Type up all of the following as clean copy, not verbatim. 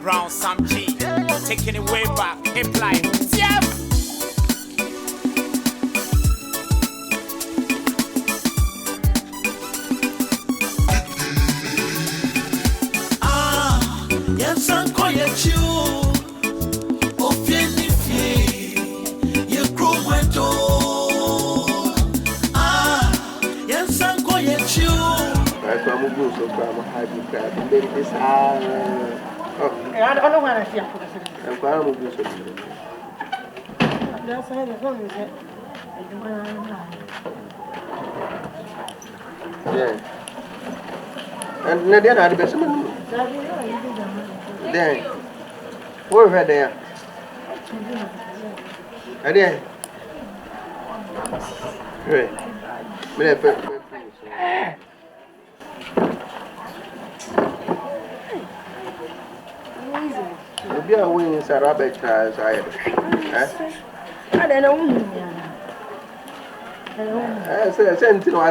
Brown, Sam G. Taking it way back. Hip life. TF. Yes, I'm quiet you. I'm going to grab a high crab and then this I don't want to see I'm going to do something. That's how the phone is. Yeah. And then I had the best man. Then, where are they? Are they? Right. Be a win in Sarabek as I don't know. I said, I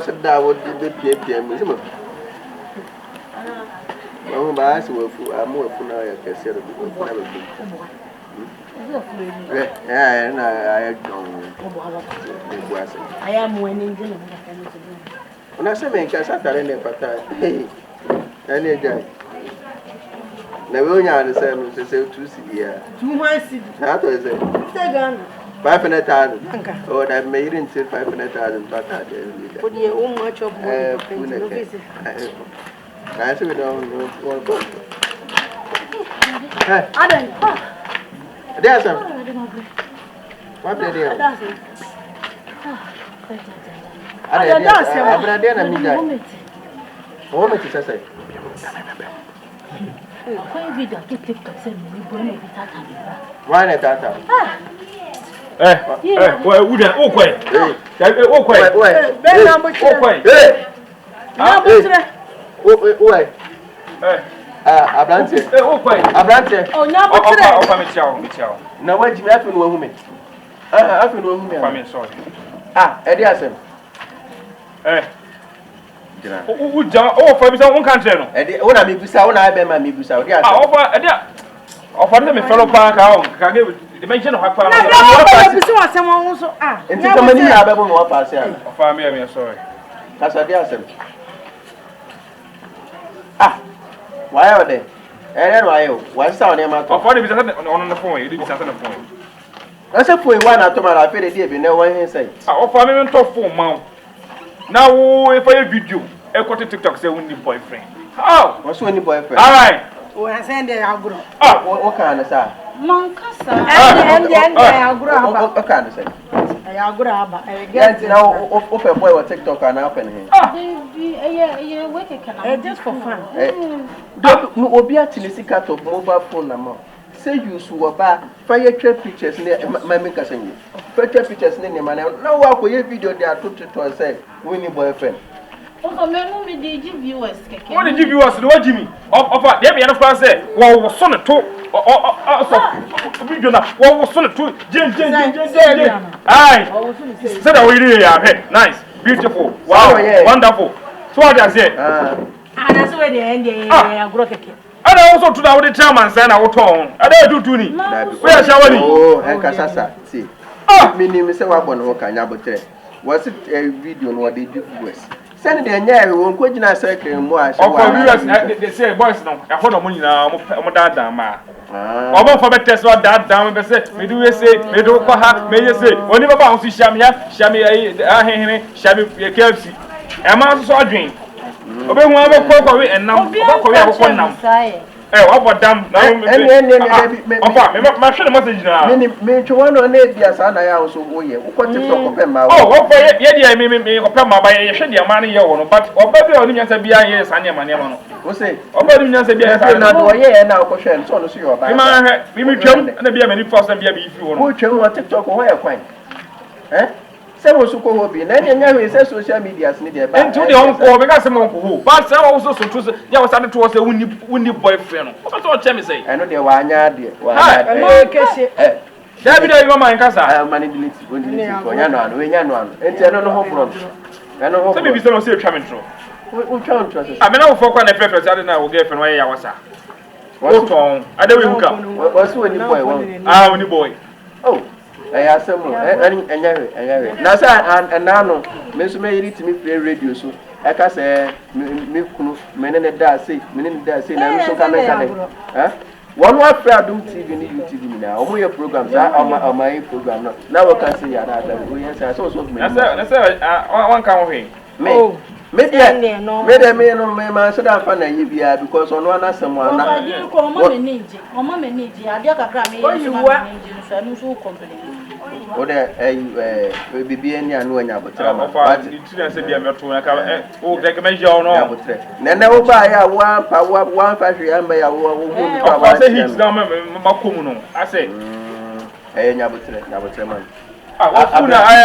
said that would be the PM. I'm more for now. I can say and I don't. I am winning. When I say, make us at any part, hey, any day. Never understand to say 2 CDs. 2 months. That was it. 500,000. Oh, that made it 500,000. But I didn't. Put your own much of I said, we don't know. I don't know. There's some. What did you do? I don't know. Why not that? Well, would I? Okay. Now, what you have to know, woman? Eddie. Oh, for me, one country. What I mean, I bet my me. Offer them a fellow park out. Can give the mention of her. Someone also. And so many have ever more pass. I'm sorry. That's a dear. Why are they? And why sound him out of on the phone? You didn't on the phone. That's a point one after my feel it, you know what he said. I offer me to phone mount. Now, if I video, I got a TikTok say winning boyfriend. Oh, what's winning boyfriend? All right. Oh, I send the agro. What kind of say? Moncasa. And agro. What kind of say? Agro. Yes, now, open boy or TikTok and open here. Yeah, working just for fun. No, Obia Tinisika to mobile phone number. Say you swap fire trap pictures near my maker saying fire pictures near my now. Now, walk with video they are told to say winning boyfriend. Oh, me did you viewers? What did you viewers? What Jimmy? Of there be enough say, well, was son of two or video now. What was son of two? Jen. Aye, said I will do. Nice, beautiful, wow, wonderful. So what I say? And that's where the end I broke it. And I also to the chairman saying I will turn. I don't do any. Where shall we? Oh, and Cassasa. See, me name is Wabon Kanyabot. Was it a video on what they do was? Send the air won't quit in a circle more. They say, boys, no, I hold on money now. I'm dad, ma. I'm for test what that down. We do say, we don't have, may you say, whenever bounce Shamia, Shammy, Kelsey. I'm also a drink. Obe mo abo ko we enam ko we akoko nam what damn now me ma hwe message na me twa no na dia sa na ya so wo ye wo ko TikTok ko ma wo for ye dia me ko pa ma ba ye hwe dia ma na ye wo no but oba bi oni nyansa bia ye sa ne ma no wo say oba ni nyansa bia ye sa na do ye na ko hwe so no so yo ba me ma hwe me twam na bia me ni first bia bi fi wo no wo twam wo TikTok wo ye kwan was so hobby. And then social media media. And to the uncle, because some uncle, but some also so to say, there was something to us a windy boyfriend. What all Chemi say? I know they were near there. David, I go my casa. I manipulate for Yanon, when Yanon, and I don't know how from. I know maybe some say coming through. I mean, no folk on the preference. I don't know, get from where I was. What's wrong? I don't even come. What's when you boy? Ah, when you boy. Oh, I have some more. And now, sir, and now, Miss Mary to me play radio. So I can say, men in the dance, men in the dance, and I'm so coming. One more fair do TV YouTube now. All your programs are on my program now. We can see that. We have so one come away. Maybe no man should have found a year because on one as someone. What a baby and yan when you have a trauma. You said, dear, oh, take a measure on all. Then I will buy one factory and buy a woman. I say, he's down Macuno. I say, hey, Nabutraman. I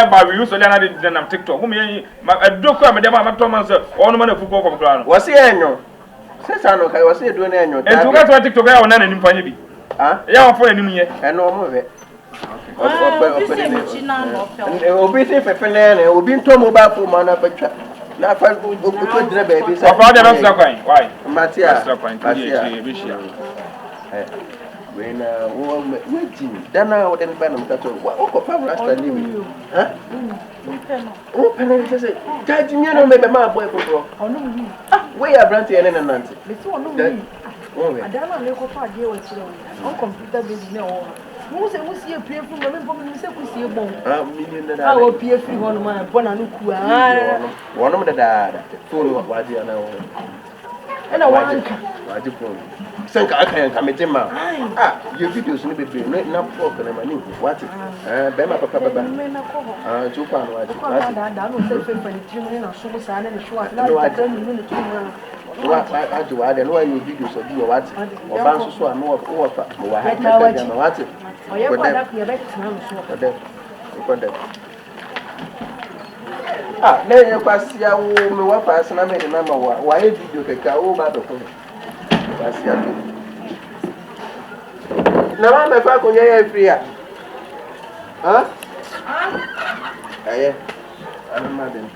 am by you, so then I didn't TikTok. Whom I do come, Madame Thomas, ornament of football from ground. Was he annual? Says I was here doing annual. And to get to TikTok, I will not in Panini. Ah, yeah, for a new year, and no more. Obese for Fernand, and will be to mobile for Mana Petra. Now, if I go baby, so why? Matia, when waiting, then I would invent that. What last time? Huh? Open it, say, Judging you know, maybe my boy for we are granted and Nancy. I don't know what you on computer business. Who's a peer from the woman who see a bone? I will peer from one of my Bonanuku. One of the dad, full of what you know. And I want to think I can come in my your videos need to be not broken and money. What? Bema Papa, two pounds. I don't say for the children or so sad and short. I do I don't know your videos of you what or bounce so I know of offer. I had no what. Oh, you're ah, then you pass your woman, what pass and I made a number. Why did you take over the phone? Now I'm a fuck on your free. Huh? I'm not in.